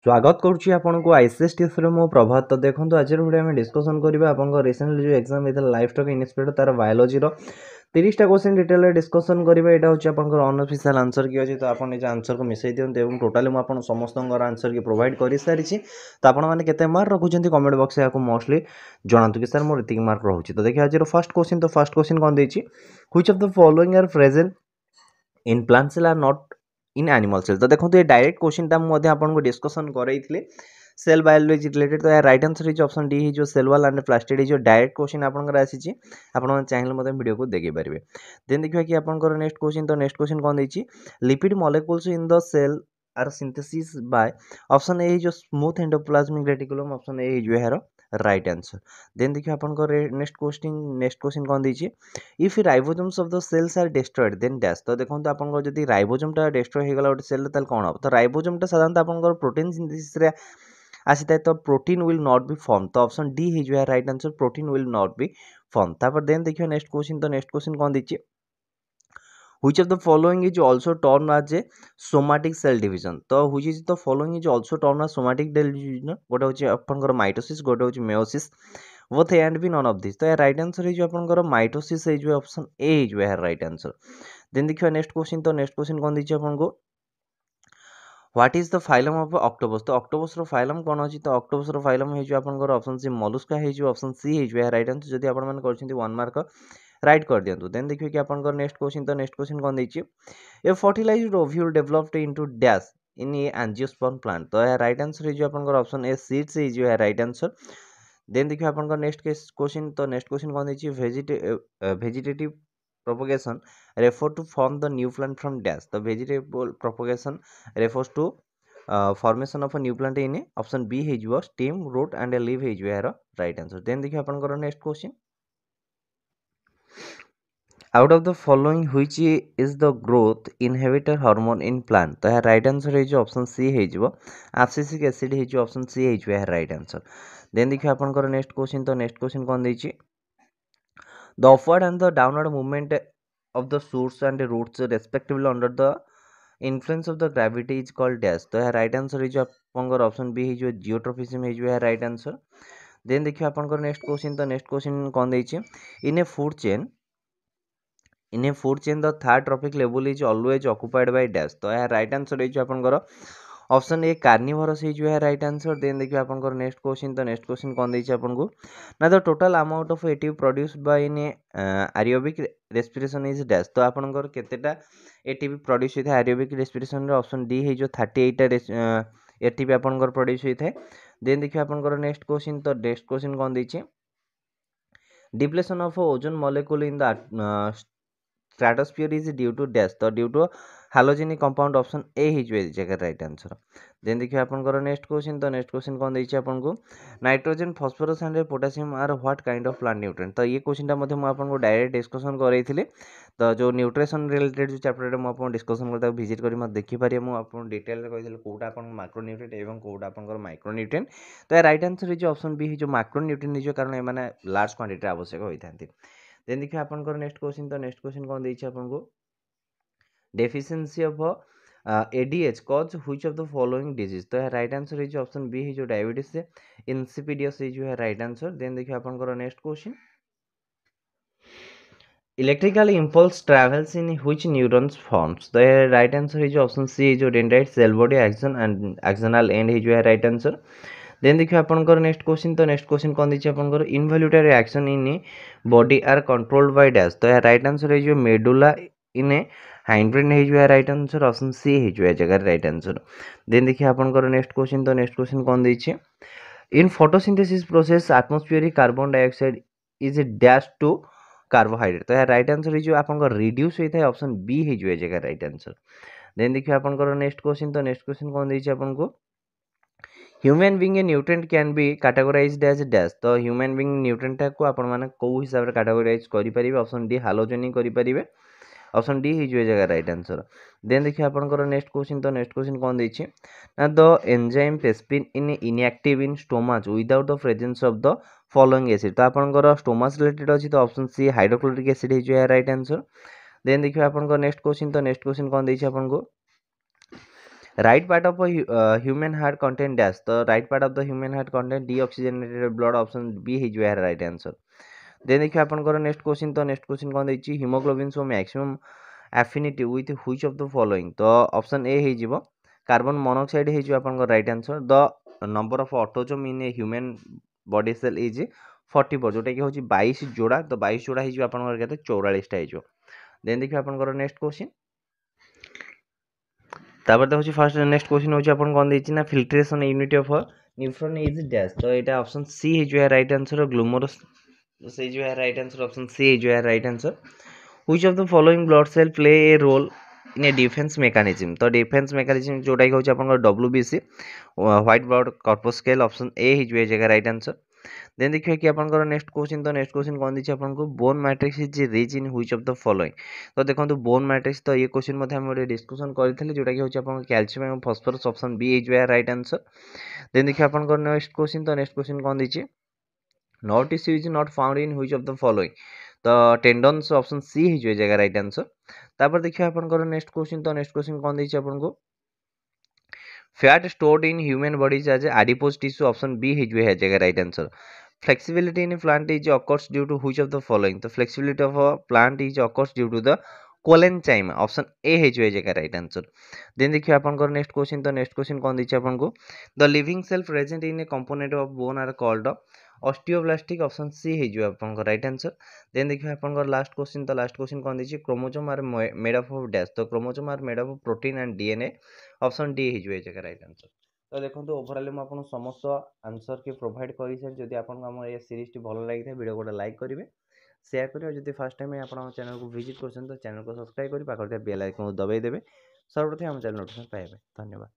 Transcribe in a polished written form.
स्वागत करुच्ची आपको ICS TS मो प्रभात। तो देखो आज भिडियो आम डिस्कसन करवा आप रिसेंटली जो एग्जाम होता है लाइफ स्टॉक इन्वेस्टमेंट तार बायोलॉजी 30टा क्वेश्चन डिटेल डिस्कसन करवा। यहाँ हूँ आप अनऑफिशियल आंसर की अच्छी तो आप निज आंसर को मिसई दिखाते और टोटाली मुझे समस्त आंसर की प्रोवाइड कर सारी। तो आपने केते मार्क रखुच्च कमेंट बॉक्स या मोस्टली जनातु कि सर मोर इतनी मार्क रोचे। तो देखिए आज फर्स्ट क्वेश्चन। तो फर्स्ट क्वेश्चन कौन देती which of the following are present in plant cell are not in animal cell. तो देखो ये डायरेक्ट क्वेश्चन आपको डिस्कसन कराई सेल बायोलॉजी रिलेटेड। तो यार right answer is option D जो सेल वाल एंड प्लास्टिड जो डायरेक्ट क्वेश्चन आपंकर आसी आपन चाहिए मतलब वीडियो को देखी पारे। देन देखिए कि आपंकर नेक्स्ट क्वेश्चन। तो नेक्स्ट क्वेश्चन कौन देती lipid molecules in the cell are synthesis by option A जो smooth endoplasmic reticulum option A जो यार राइट आंसर। देन देखिए आपंकर नेक्स्ट क्वेश्चन कौन देती if ribosomes of the cells are destroyed then dash. तो देखो आपंकर जब राइबोसोमटा डिस्ट्रॉय होगला गोटे सेल ताल कौन हम। तो राइबोसोमटा साधारणतः आपंकर प्रोटीन सिंथेसिस आसी थाए। तो protein will not be form. तो ऑप्शन डी है right answer protein will not be form. तापर देन देखिए नेक्स्ट क्वेश्चन। तो नेक्स्ट क्वेश्चन कौन दीजिए which of the following is also termed as a somatic cell division। तो which is the following is also termed as somatic division गोटे हूँ आपंकर mitosis गोटे हूँ meiosis both A and B none of this. तो यार right answer है आपंकर माइटोसिस है ऑप्शन ए है यार राइट आंसर। देन देखिए नेक्स्ट क्वेश्चन। तो नेक्स्ट क्वेश्चन कौन दीजिए आपको what is the phylum of octopus. तो ऑक्टोपस रो फाइलम कौन अच्छी। तो ऑक्टोपस रो फाइलम है आपंकर ऑप्शन सी मलुस्का है ऑप्शन सी है यार राइट आंसर। जब आपने कर 1 मार्क राइट कर दिंतु। देन देखिए कि आपंकर नेक्स्ट क्वेश्चन। तो नेक्स्ट क्वेश्चन कौन दीजिए a fertilised ovule developed into dash in a angiosperm plant. तो यार राइट आंसर है आपंकर ऑप्शन ए सीड्स है यार राइट आंसर। देन देखिए आपंकर नेक्स्ट क्वेश्चन। तो नेक्स्ट क्वेश्चन कौन दीजिए vegetative propagation refer to form the new plant from dash। तो vegetable propagation refers to formation of a new plant in a option B है जो stem root and a leaf है जो यार right answer। Then देखिए अपन करो next question out of the following which is the growth inhibitor hormone in plant। तो यार right answer है जो option C है जो abscisic acid है जो option C है जो यार right answer। देन देखिए अपन करो next question। तो next question कौन दीजिए the upward and the downward movement of the shoots and roots respectively under the influence of the gravity is called dash। तो यह राइट आंसर है जो आपंकर ऑप्शन बी है जो जियोट्रोफिज्म है जो है राइट आंसर। देन देखिए आपंकर नेक्स्ट क्वेश्चन। तो नेक्स्ट क्वेश्चन कौन देछि in a food chain the third trophic level is always occupied by dash. तो यह राइट आंसर है जो आपंकर ऑप्शन ए कार्निवरस है राइट आंसर। देन देखिए आपंकर नेक्स्ट क्वेश्चन। तो नेक्स्ट क्वेश्चन कौन देछि आपनको ना the total amount of ATP produced by in aerobic respiration is dash. तो आपंकर केतेटा एटीपी प्रोड्यूस होता है एरोबिक रेस्पिरेशन ऑप्शन डी है जो 38 एटीपी आपंकर प्रोड्यूस होता है। देन देखिए आपंकर नेक्स्ट क्वेश्चन। तो नेक्स्ट क्वेश्चन कौन दीजिए depletion of ozone molecule in the stratosphere is due to dash. तो due to halogenic compound option A ही जगह राइट आंसर। देन देखिए आपंकर नेक्स्ट क्वेश्चन। तो नेक्स्ट क्वेश्चन कौन देछि आपनको nitrogen phosphorus and potassium are what kind of plant nutrient. तो ये क्वेश्चन टा मैं आपको डायरेक्ट डिस्कसन कराई। तो जो न्यूट्रिशन रिलेटेड जो चैप्टर मुझे डिस्कसन करता विजिट कर मत देखिपारे मुझे डिटेल कही कौटा आप माइक्रो न्यूट्रिएंट एवं कौटा आप माइक्रो न्यूट्रिएंट। तो यह राइट आंसर है ऑप्शन बी है जो माइक्रो न्यूट्रिएंट है कारण ये लार्ज क्वांटिटी आवश्यक होता है। देन देखिए आपंकर नेक्स्ट क्वेश्चन। तो नेक्स्ट क्वेश्चन कौन देछि आपको deficiency of ADH cause which of the following disease. तो यह राइट आंसर है ऑप्शन बी है जो डायबिटीज से इंसिपिडियस है जो है राइट आंसर। देन देखिए आपंकर next question electrical impulse travels in which neurons forms. तो यह राइट आंसर है जो ऑप्शन सी है जो dendrite cell body axon and axonal end है जो है राइट आंसर। देन देखिए आपंकर नेक्स्ट क्वेश्चन। तो नेक्स्ट क्वेश्चन कौन दीजिए आपंकर involuntary action in body are controlled by dash. तो यह राइट आंसर है जो मेडुला इन ए हाइंडब्रेन है जो है राइट आंसर ऑप्शन सी है जो है जगह राइट आंसर। देन देखिए आपंकर नेक्स्ट क्वेश्चन। तो नेक्स्ट क्वेश्चन कौन दीजिए in photosynthesis process atmospheric carbon dioxide is a dash to carbohydrate. तो यह राइट आंसर है जो आपंकर रिड्यूस होता है ऑप्शन बी है जो है जगह राइट आंसर। देन देखिए आपंकर नेक्स्ट क्वेश्चन। तो नेक्स्ट क्वेश्चन कौन दीजिए आपको human being a nutrient can be categorised as dash. तो ह्यूमन बीइंग न्यूट्रिएंट को आपण माने को हिसाब रे कैटेगोराइज करि परिबे ऑप्शन डी हालोजेनिक करि परिबे ऑप्शन डी ही जो जगह राइट आंसर। देन देखिए आपंकर नेक्स्ट क्वेश्चन। तो नेक्स्ट क्वेश्चन कौन देछि ना the enzyme pepsin in inactive in stomach without the presence of the following acid. तो आपंकर स्टोमाच रिलेटेड अछि तो ऑप्शन सी हाइड्रोक्लोरिक एसिड ही जो है राइट आंसर। देन देखिए आपंकर नेक्स्ट क्वेश्चन। तो नेक्स्ट क्वेश्चन कौन देछि आपनको right part of human heart content dash तो right part of the human heart content deoxygenated blood option B हो यार राइट आंसर। देन देखिए आपनकर नेक्स्ट क्वेश्चन तो नेक्स्ट क्वेश्चन कौन देछि haemoglobin so maximum affinity with which of the following तो option A हे जिवो कार्बन मोनोऑक्साइड हे जिवो आपनकर right answer. The number of autosome in a human body cell is 44 जोटा कि होछि 22 जोड़ा तो 22 जोड़ा हे जिवो आपनकर केते 44 टा हे जिवो। देन देखिए आपनकर नेक्स्ट क्वेश्चन तापर देखो फर्स्ट नेक्स्ट क्वेश्चन होछि आपन कोन देछि ना filtration unit of neutron is dash तो एटा ऑप्शन सी हे जो है राइट आंसर ग्लूमरस से जो है राइट आंसर ऑप्शन सी जो है right answer. Which of the following blood cell play a role in a defence mechanism तो डिफेंस मेकानिज्म जोटा कि होछि आपन WBC white blood corpuscle option A ही जो है राइट आंसर। देन देखिए कि आपनकर नेक्स्ट क्वेश्चन तो नेक्स्ट क्वेश्चन कौन दीजिए आपको bone matrix is rich in which of the following तो देखो बोन मैट्रिक्स तो ये क्वेश्चन मध्ये हम गोटे डिस्कशन करथिले जोटा कि होछि आपन कैल्शियम एवं phosphorus option B is right answer. Then देखिए आपनकर नेक्स्ट क्वेश्चन तो नेक्स्ट क्वेश्चन कौन दीजिए not tissue is not found in which of the following तो टेंडन्स ऑप्शन सी ही जो जगह राइट आंसर। तापर देखिए आपनकर नेक्स्ट क्वेश्चन तो नेक्स्ट क्वेश्चन कौन दीजिए आपनको fat stored in human bodies as adipose tissue option B ही जो है जगह right answer. Flexibility in a plant is occurs due to which of the following? The flexibility of a plant is occurs due to the coenzyme option A है जो है right answer. Then देखिए आपनकर next question तो next question कौन दीजिए आपनको the living cell present in a component of bone are called osteoblastic option C है जो आपनकर राइट आंसर। देन देखिए आपनकर लास्ट क्वेश्चन तो लास्ट क्वेश्चन कौन दीजिए chromosome are made up of dash तो chromosome are made up of protein and DNA option D है जो है राइट आंसर। तो देखो ओभरऑल मैं आपको समस्त आंसर के प्रोवाइड कर सारी जदि आपको आम ये सीरीज टी भल लगी भिडियो गोटे लाइक करेंगे शेयर करेंगे जब फर्स्ट टाइम आप चैनल को विजिट कर चैनल को सब्सक्राइब कर पाखर बेल आइकन को दबाई देवे सर्वप्रथम आम चैनल नोटिफिकेशन पाइबे। धन्यवाद।